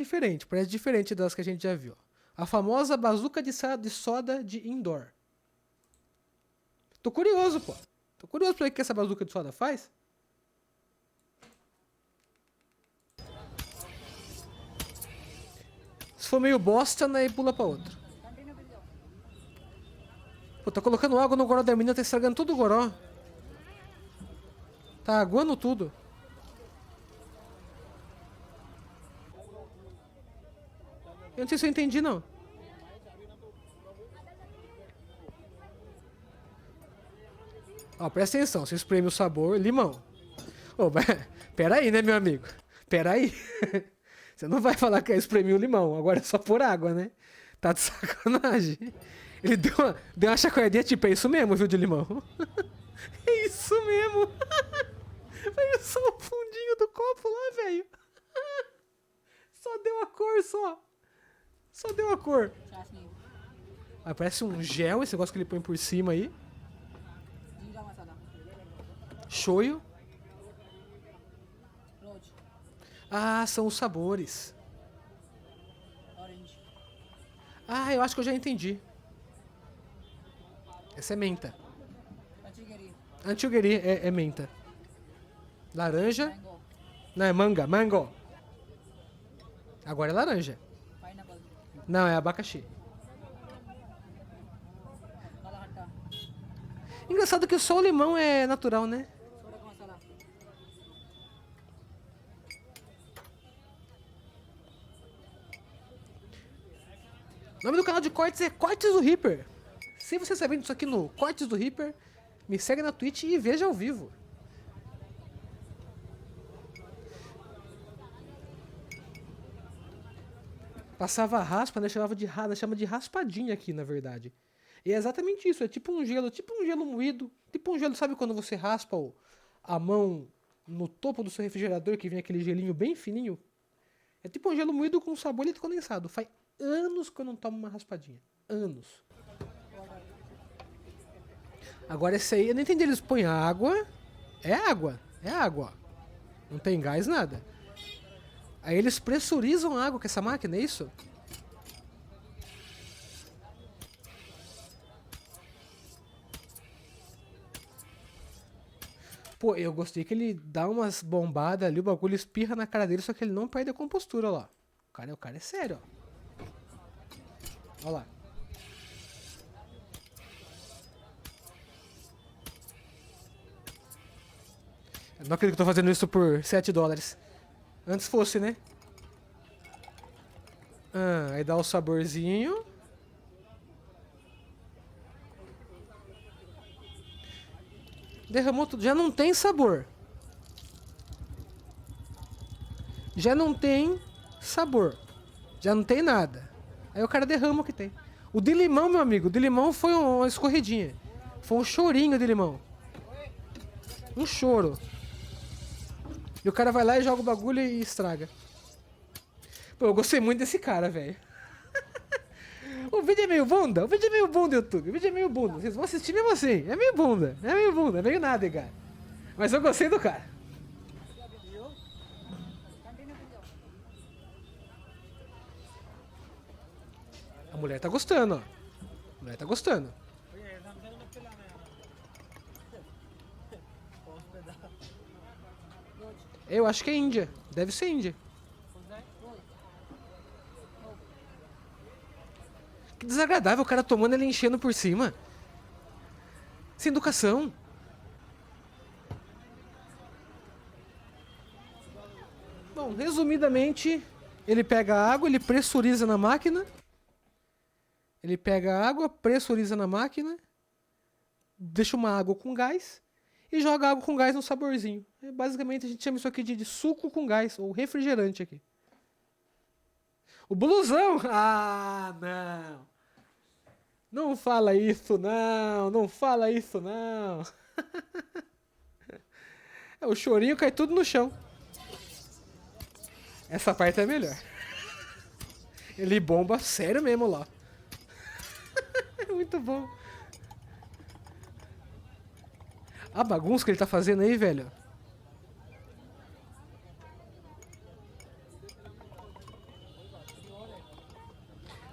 diferente, parece diferente das que a gente já viu. A famosa bazuca de soda de indoor. Tô curioso, pô. Tô curioso pra ver o que essa bazuca de soda faz. Se for meio bosta, aí pula pra outro. Pô, tá colocando água no goró da menina, tá estragando tudo o goró. Tá aguando tudo. Eu não sei se eu entendi, não. Ó, presta atenção, você espreme o sabor, limão. Ô, pera aí, né, meu amigo? Pera aí. Você não vai falar que é espremer o limão, agora é só pôr água, né? Tá de sacanagem. Ele deu uma chacoalhadinha, tipo, é isso mesmo, viu, de limão? É isso mesmo. Foi só o fundinho do copo lá, velho. Só deu a cor, só. Só deu a cor. Ah, parece um gel, esse negócio que ele põe por cima aí. Shoyu. Ah, são os sabores. Ah, eu acho que eu já entendi. Essa é menta. Antigeri é menta. Laranja. Não, é manga, mango. Agora é laranja. Não, é abacaxi. Engraçado que só o limão é natural, né? O nome do canal de cortes é Cortes do Reaper. Se você está vendo isso aqui no Cortes do Reaper, me segue na Twitch e veja ao vivo. Passava a raspa, né? Chama de raspadinha aqui, na verdade. E é exatamente isso, é tipo um gelo moído. Tipo um gelo, sabe quando você raspa a mão no topo do seu refrigerador, que vem aquele gelinho bem fininho? É tipo um gelo moído com sabor leite condensado. Faz anos que eu não tomo uma raspadinha. Anos. Agora esse aí, eu não entendi, eles põem água. É água, é água. Não tem gás, nada. Aí eles pressurizam a água com essa máquina, é isso? Pô, eu gostei que ele dá umas bombadas ali, o bagulho espirra na cara dele, só que ele não perde a compostura lá. O cara é sério, ó. Olha lá. Eu não acredito que eu tô fazendo isso por $7. Antes fosse, né? Ah, aí dá o saborzinho. Derramou tudo. Já não tem sabor. Já não tem sabor. Já não tem nada. Aí o cara derrama o que tem. O de limão, meu amigo, o de limão foi uma escorridinha. Foi um chorinho de limão. Um choro. E o cara vai lá e joga o bagulho e estraga. Pô, eu gostei muito desse cara, velho. O vídeo é meio bunda? O vídeo é meio bunda, YouTube. O vídeo é meio bunda. Vocês vão assistir mesmo assim. É meio bunda. É meio bunda. É meio nada, cara. Mas eu gostei do cara. A mulher tá gostando, ó. A mulher tá gostando. Eu acho que é Índia. Deve ser Índia. Que desagradável o cara tomando ele enchendo por cima. Sem educação. Bom, resumidamente, ele pega a água, ele pressuriza na máquina. Ele pega a água, pressuriza na máquina. Deixa uma água com gás. E joga água com gás no saborzinho. Basicamente a gente chama isso aqui de suco com gás, ou refrigerante aqui. O blusão! Ah, não! Não fala isso não! Não fala isso não! O chorinho cai tudo no chão. Essa parte é melhor. Ele bomba sério mesmo lá. É muito bom. A bagunça que ele tá fazendo aí, velho.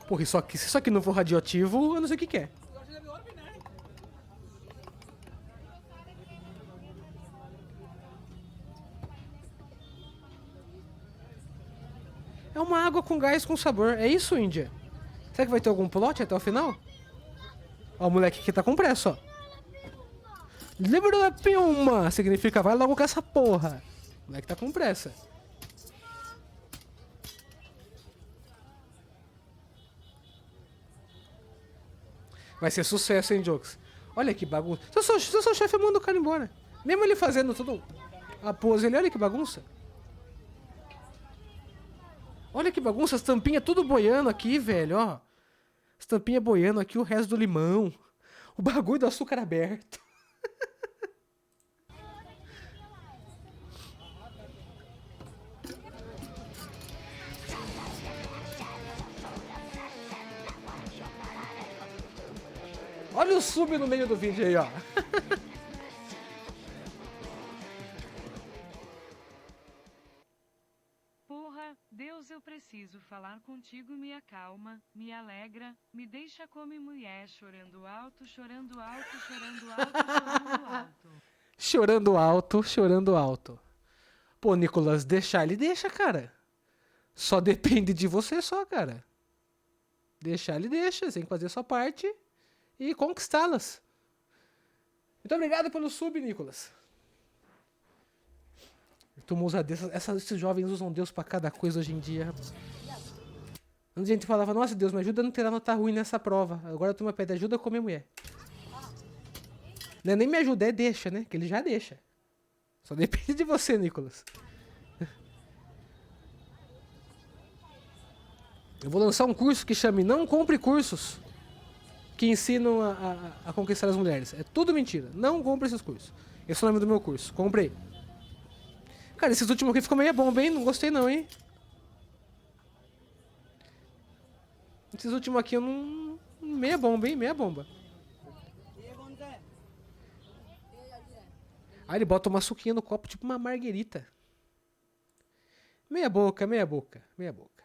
Porra, se isso aqui não for radioativo, eu não sei o que que é. É uma água com gás com sabor. É isso, Índia? Será que vai ter algum plot até o final? Ó, o moleque aqui tá com pressa, ó. Livro da Piuma! Significa vai logo com essa porra. O moleque tá com pressa. Vai ser sucesso, hein, Jokes? Olha que bagunça. Se eu sou chefe, eu mando o cara embora. Mesmo ele fazendo tudo a pose, ele olha que bagunça. Olha que bagunça, as tampinhas tudo boiando aqui, velho, ó. As tampinhas boiando aqui, o resto do limão. O bagulho do açúcar aberto. Olha o sub no meio do vídeo aí, ó. Porra, Deus, eu preciso falar contigo, me acalma, me alegra, me deixa como mulher chorando alto, chorando alto, chorando alto, chorando alto. Chorando alto, chorando alto. Pô, Nicolas, deixar ele deixa, cara. Só depende de você só, cara. Deixar ele deixa, você tem que fazer a sua parte e conquistá-las. Muito obrigado pelo sub, Nicolas. Esses jovens usam Deus pra cada coisa hoje em dia. Antes a gente falava, nossa Deus, me ajuda a não ter nota ruim nessa prova. Agora a turma pede ajuda a comer mulher. Não é nem me ajuda, é deixa, né? Que ele já deixa. Só depende de você, Nicolas. Eu vou lançar um curso que chame Não Compre Cursos, que ensinam a conquistar as mulheres. É tudo mentira. Não compre esses cursos. Esse é o nome do meu curso. Comprei. Cara, esses últimos aqui ficou meio bomba, hein? Não gostei não, hein? Esses últimos aqui eu não... Meia bomba, hein? Meia bomba. Aí ele bota uma suquinha no copo, tipo uma marguerita. Meia boca, meia boca, meia boca.